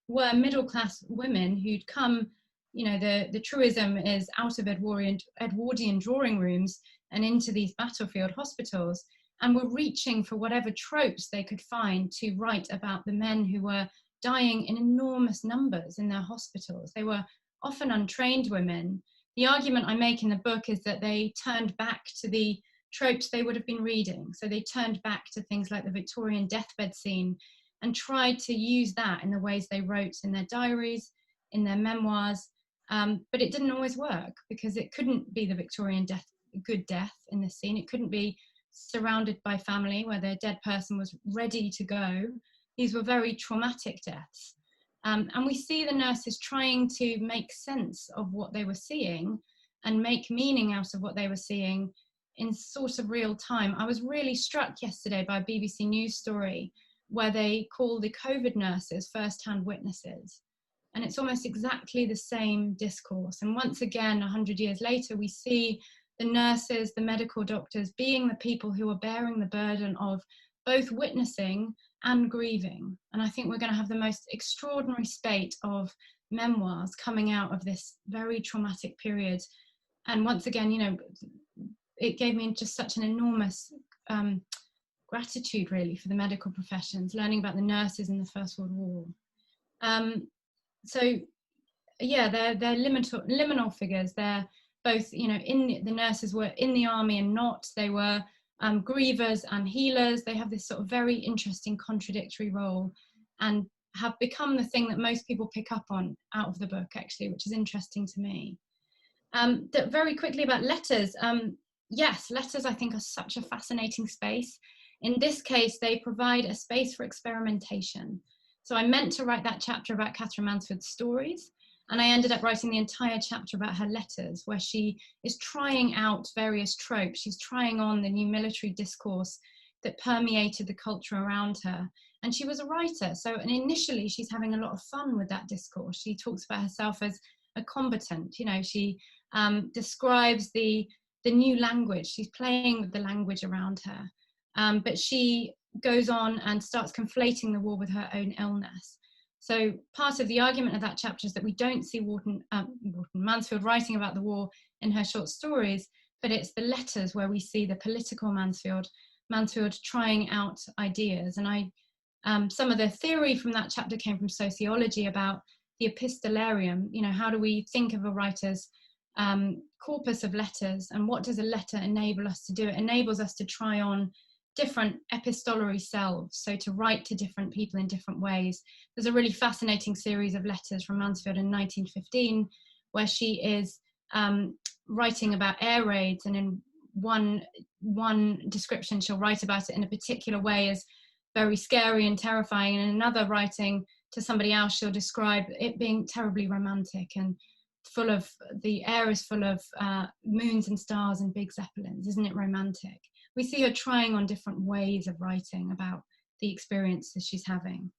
were middle-class women who'd come, you know, the truism is out of Edwardian drawing rooms and into these battlefield hospitals, and were reaching for whatever tropes they could find to write about the men who were dying in enormous numbers in their hospitals. They were often untrained women. The argument I make in the book is that they turned back to the tropes they would have been reading. So they turned back to things like the Victorian deathbed scene and tried to use that in the ways they wrote in their diaries, in their memoirs. But it didn't always work, because it couldn't be the Victorian good death in this scene. It couldn't be surrounded by family where their dead person was ready to go. These were very traumatic deaths. And we see the nurses trying to make sense of what they were seeing and make meaning out of what they were seeing in sort of real time. I was really struck yesterday by a BBC News story where they call the COVID nurses first-hand witnesses. And it's almost exactly the same discourse. And once again, 100 years later, we see the nurses, the medical doctors being the people who are bearing the burden of both witnessing and grieving. And I think we're going to have the most extraordinary spate of memoirs coming out of this very traumatic period. And once again, you know, it gave me just such an enormous gratitude, really, for the medical professions, learning about the nurses in the First World War. So yeah, they're liminal figures. They're both, you know, the nurses were in the army and not. They were grievers and healers. They have this sort of very interesting contradictory role, and have become the thing that most people pick up on out of the book, actually, which is interesting to me. Very quickly about letters. Yes, letters I think are such a fascinating space. In this case, they provide a space for experimentation. So I meant to write that chapter about Katherine Mansfield's stories, and I ended up writing the entire chapter about her letters, where she is trying out various tropes. She's trying on the new military discourse that permeated the culture around her. And she was a writer, so and initially she's having a lot of fun with that discourse. She talks about herself as a combatant. You know, she describes the new language. She's playing with the language around her, but she goes on and starts conflating the war with her own illness. So part of the argument of that chapter is that we don't see Wharton Mansfield writing about the war in her short stories, but it's the letters where we see the political Mansfield trying out ideas. And some of the theory from that chapter came from sociology about the epistolarium. You know, how do we think of a writer's corpus of letters, and what does a letter enable us to do? It enables us to try on different epistolary selves, so to write to different people in different ways. There's a really fascinating series of letters from Mansfield in 1915 where she is writing about air raids, and in one description she'll write about it in a particular way as very scary and terrifying, and in another writing to somebody else she'll describe it being terribly romantic and full of, the air is full of moons and stars and big zeppelins, isn't it romantic? We see her trying on different ways of writing about the experiences she's having.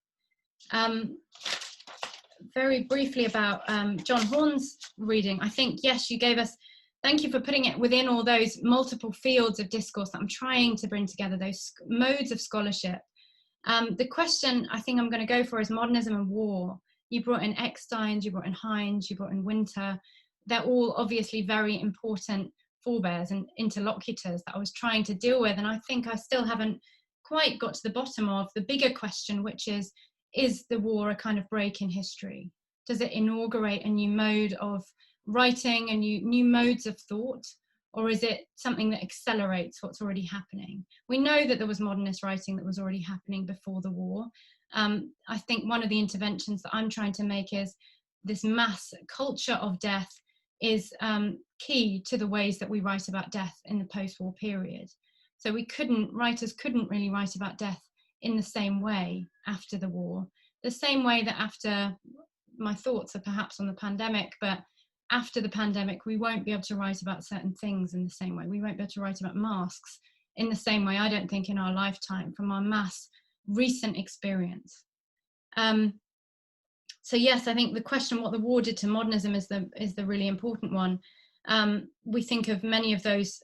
Very briefly about John Horn's reading, I think, yes, you gave us, thank you for putting it within all those multiple fields of discourse that I'm trying to bring together, those modes of scholarship. The question I think I'm going to go for is modernism and war. You brought in Eckstein, you brought in Hines, you brought in Winter. They're all obviously very important forebears and interlocutors that I was trying to deal with, and I think I still haven't quite got to the bottom of the bigger question, which is the war a kind of break in history? Does it inaugurate a new mode of writing and new modes of thought, or is it something that accelerates what's already happening? We know that there was modernist writing that was already happening before the war. I think one of the interventions that I'm trying to make is this mass culture of death is key to the ways that we write about death in the post-war period. So writers couldn't really write about death in the same way after the war, the same way that after, my thoughts are perhaps on the pandemic, but after the pandemic, we won't be able to write about certain things in the same way. We won't be able to write about masks in the same way, I don't think, in our lifetime from our mass recent experience. So yes, I think the question what the war did to modernism is the really important one. We think of many of those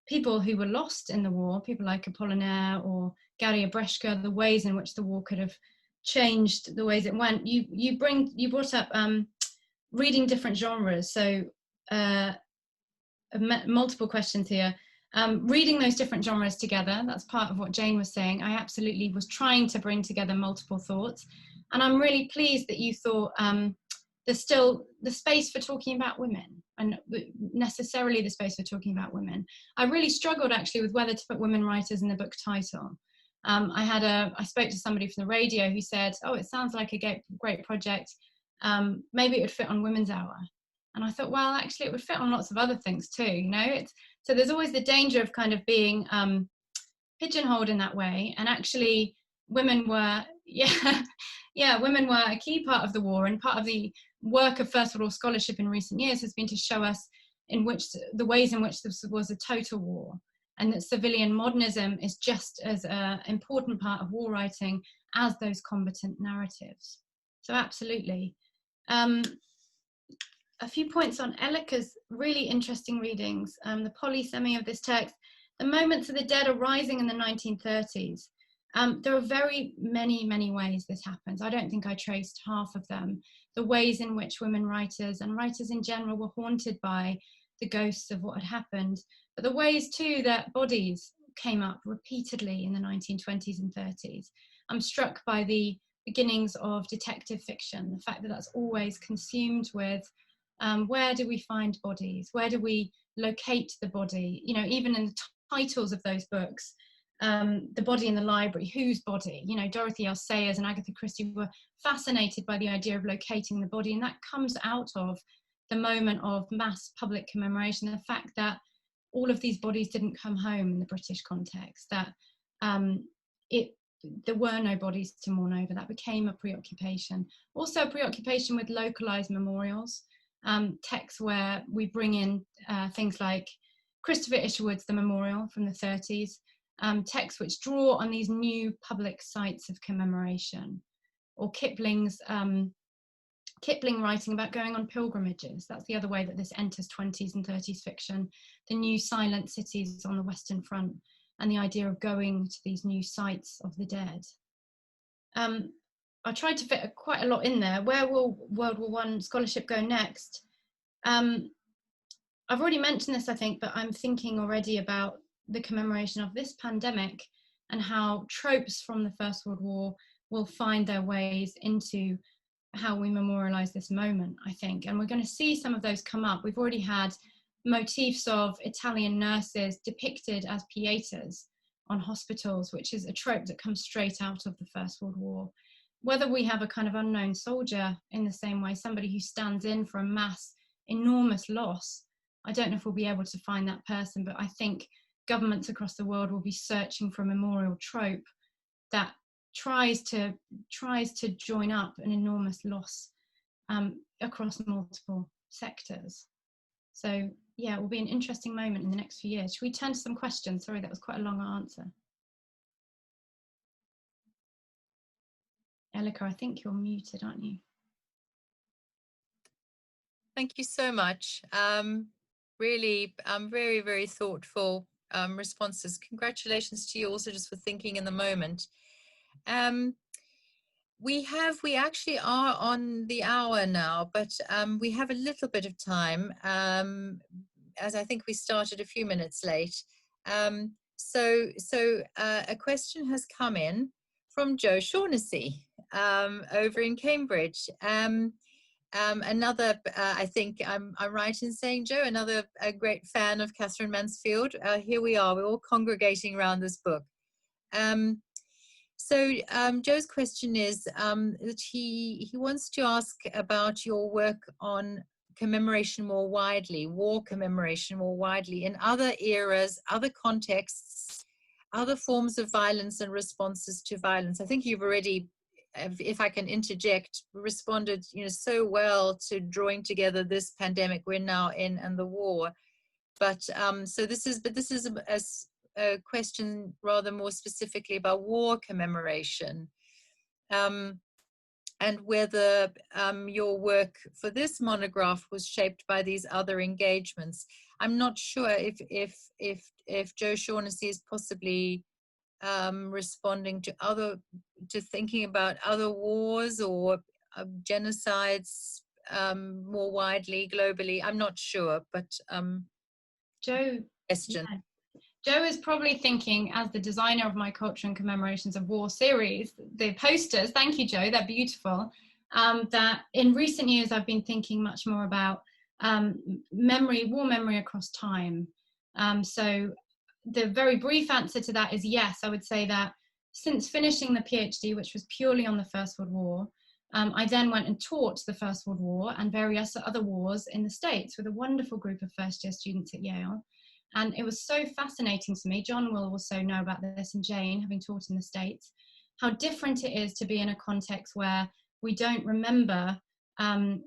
people who were lost in the war, people like Apollinaire or Gary Abreschka, the ways in which the war could have changed the ways it went. You brought up reading different genres, so multiple questions here. Reading those different genres together, that's part of what Jane was saying. I absolutely was trying to bring together multiple thoughts, and I'm really pleased that you thought there's still the space for talking about women, and necessarily the space for talking about women. I really struggled actually with whether to put women writers in the book title. I spoke to somebody from the radio who said, oh, it sounds like a great project. Maybe it would fit on Women's Hour. And I thought, well, actually it would fit on lots of other things too, you know. So there's always the danger of kind of being pigeonholed in that way. And actually women were, women were a key part of the war, and part of the work of First World War scholarship in recent years has been to show us the ways in which this was a total war, and that civilian modernism is just as an important part of war writing as those combatant narratives. So absolutely. A few points on Elika's really interesting readings. The polysemy of this text, the moments of the dead are rising in the 1930s. There are very many ways this happens. I don't think I traced half of them. The ways in which women writers and writers in general were haunted by the ghosts of what had happened, but the ways too that bodies came up repeatedly in the 1920s and 30s. I'm struck by the beginnings of detective fiction, the fact that that's always consumed with where do we find bodies? Where do we locate the body? You know, even in the titles of those books, The Body in the Library, whose body? You know, Dorothy L. Sayers and Agatha Christie were fascinated by the idea of locating the body, and that comes out of the moment of mass public commemoration, the fact that all of these bodies didn't come home in the British context, that there were no bodies to mourn over. That became a preoccupation. Also a preoccupation with localized memorials, texts where we bring in things like Christopher Isherwood's The Memorial from the 30s, texts which draw on these new public sites of commemoration, or Kipling writing about going on pilgrimages. That's the other way that this enters 20s and 30s fiction, the new silent cities on the Western Front, and the idea of going to these new sites of the dead. I tried to fit quite a lot in there. Where will World War I scholarship go next? I've already mentioned this, I think, but I'm thinking already about the commemoration of this pandemic and how tropes from the First World War will find their ways into how we memorialize this moment, I think. And we're going to see some of those come up. We've already had motifs of Italian nurses depicted as pietas on hospitals, which is a trope that comes straight out of the First World War. Whether we have a kind of unknown soldier in the same way, somebody who stands in for a mass, enormous loss, I don't know if we'll be able to find that person, but I think governments across the world will be searching for a memorial trope that tries to join up an enormous loss across multiple sectors. So yeah, it will be an interesting moment in the next few years. Should we turn to some questions? Sorry, that was quite a long answer. Elika, I think you're muted, aren't you? Thank you so much. Really, very, very thoughtful responses. Congratulations to you also just for thinking in the moment. We actually are on the hour now, but we have a little bit of time, as I think we started a few minutes late. So a question has come in from Joe Shaughnessy over in Cambridge. Another, I think I'm right in saying, Joe, another a great fan of Katherine Mansfield. Here we are, we're all congregating around this book. Joe's question is that he wants to ask about your work on commemoration more widely, war commemoration more widely, in other eras, other contexts, other forms of violence and responses to violence. I think you've already, if I can interject, responded, so well to drawing together this pandemic we're now in and the war. But this is a question rather more specifically about war commemoration, and whether your work for this monograph was shaped by these other engagements. I'm not sure if Joe Shaughnessy is possibly responding to thinking about other wars or genocides more widely, globally. I'm not sure, but Joe, question. Yeah. Joe is probably thinking, as the designer of my Culture and Commemorations of War series, the posters, thank you, Joe, they're beautiful, that in recent years I've been thinking much more about war memory across time. So the very brief answer to that is yes. I would say that since finishing the PhD, which was purely on the First World War, I then went and taught the First World War and various other wars in the States with a wonderful group of first-year students at Yale. And it was so fascinating to me, John will also know about this, and Jane, having taught in the States, how different it is to be in a context where we don't remember in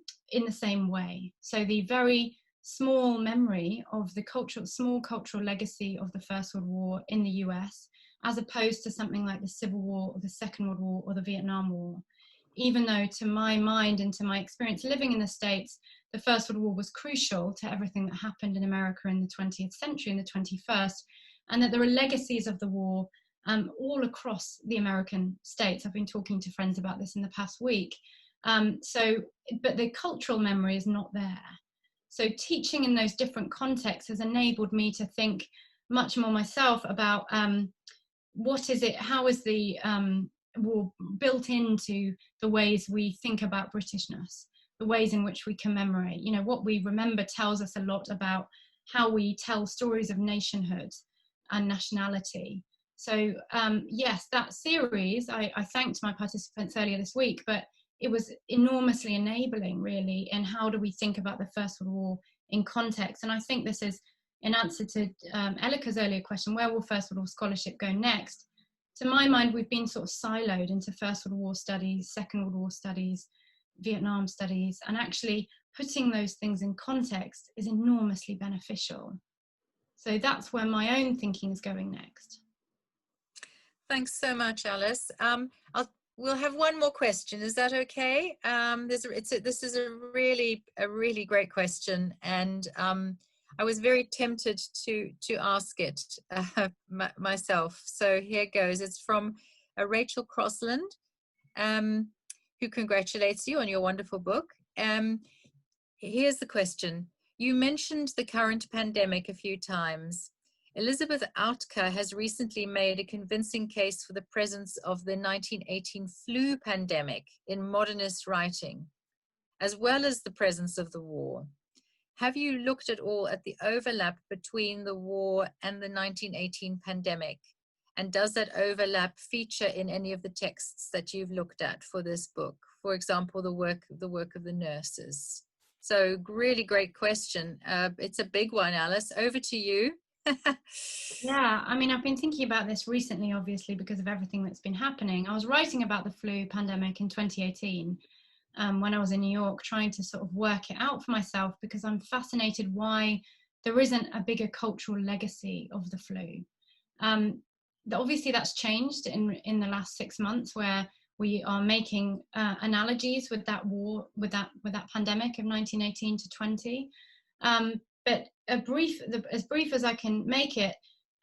the same way. So the very small memory of the small cultural legacy of the First World War in the US, as opposed to something like the Civil War or the Second World War or the Vietnam War. Even though to my mind and to my experience living in the States, the First World War was crucial to everything that happened in America in the 20th century and the 21st, and that there are legacies of the war all across the American states. I've been talking to friends about this in the past week. But the cultural memory is not there. So teaching in those different contexts has enabled me to think much more myself about how is the war built into the ways we think about Britishness, the ways in which we commemorate. What we remember tells us a lot about how we tell stories of nationhood and nationality. So yes, that series, I thanked my participants earlier this week, but it was enormously enabling, really, in how do we think about the First World War in context. And I think this is in answer to Elika's earlier question, where will First World War scholarship go next? To my mind, we've been sort of siloed into First World War studies, Second World War studies, Vietnam studies, and actually putting those things in context is enormously beneficial. So that's where my own thinking is going next. Thanks so much, Alice. We'll have one more question. Is that okay? This is a really great question, and I was very tempted to ask it myself. So here goes. It's from Rachel Crossland, who congratulates you on your wonderful book. Here's the question. You mentioned the current pandemic a few times. Elizabeth Outker has recently made a convincing case for the presence of the 1918 flu pandemic in modernist writing, as well as the presence of the war. Have you looked at all at the overlap between the war and the 1918 pandemic? And does that overlap feature in any of the texts that you've looked at for this book? For example, the work of the nurses. So really great question. It's a big one, Alice. Over to you. Yeah, I mean, I've been thinking about this recently, obviously, because of everything that's been happening. I was writing about the flu pandemic in 2018 when I was in New York, trying to sort of work it out for myself, because I'm fascinated why there isn't a bigger cultural legacy of the flu. Obviously, that's changed in the last 6 months, where we are making analogies with that war, with that pandemic of 1918 to 20. But as brief as I can make it,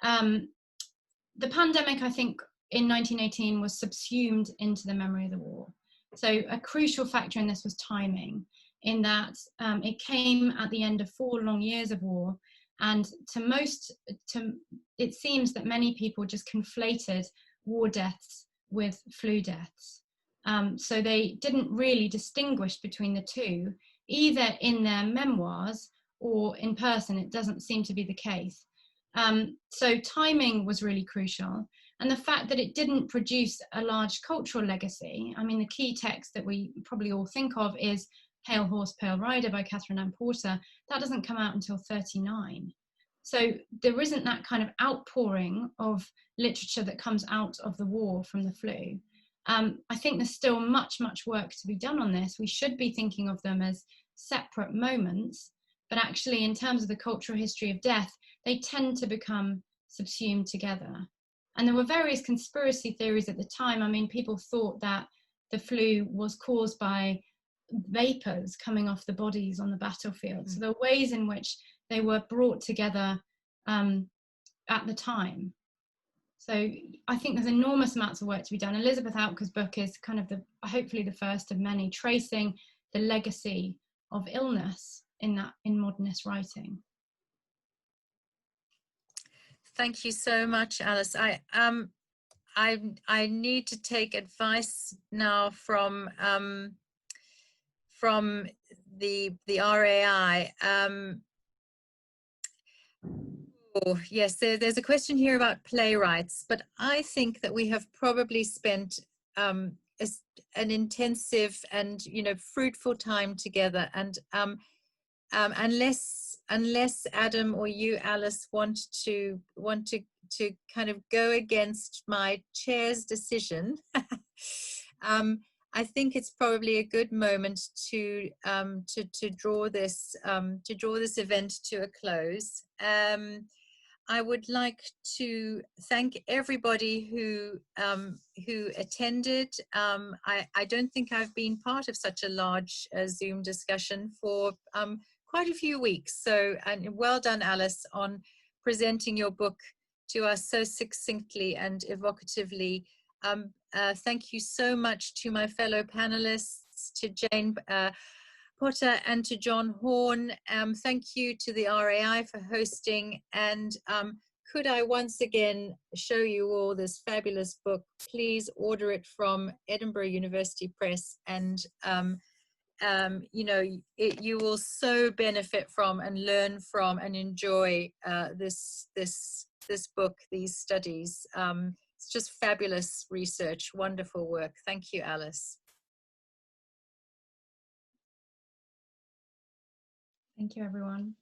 the pandemic, I think, in 1918 was subsumed into the memory of the war. So a crucial factor in this was timing, in that it came at the end of 4 long years of war, and it seems that many people just conflated war deaths with flu deaths. So they didn't really distinguish between the two, either in their memoirs or in person. It doesn't seem to be the case. So timing was really crucial. And the fact that it didn't produce a large cultural legacy. I mean, the key text that we probably all think of is Pale Horse, Pale Rider by Catherine Ann Porter. That doesn't come out until 39. So there isn't that kind of outpouring of literature that comes out of the war from the flu. I think there's still much, much work to be done on this. We should be thinking of them as separate moments, but actually in terms of the cultural history of death, they tend to become subsumed together. And there were various conspiracy theories at the time. I mean, people thought that the flu was caused by vapors coming off the bodies on the battlefield. So there were ways in which they were brought together at the time. So I think there's enormous amounts of work to be done. Elizabeth Autker's book is kind of hopefully the first of many, tracing the legacy of illness in modernist writing. Thank you so much, Alice. I need to take advice now from the RAI. Oh, yes, there's a question here about playwrights, but I think that we have probably spent an intensive and fruitful time together, and unless Adam or you, Alice, want to kind of go against my chair's decision, I think it's probably a good moment to draw this event to a close. I would like to thank everybody who attended. I don't think I've been part of such a large Zoom discussion for quite a few weeks. So, and well done, Alice, on presenting your book to us so succinctly and evocatively. Thank you so much to my fellow panelists, to Jane Potter and to John Horn. Thank you to the RAI for hosting. And could I once again show you all this fabulous book? Please order it from Edinburgh University Press, and you will so benefit from and learn from and enjoy this book, these studies. It's just fabulous research, wonderful work. Thank you, Alice. Thank you, everyone.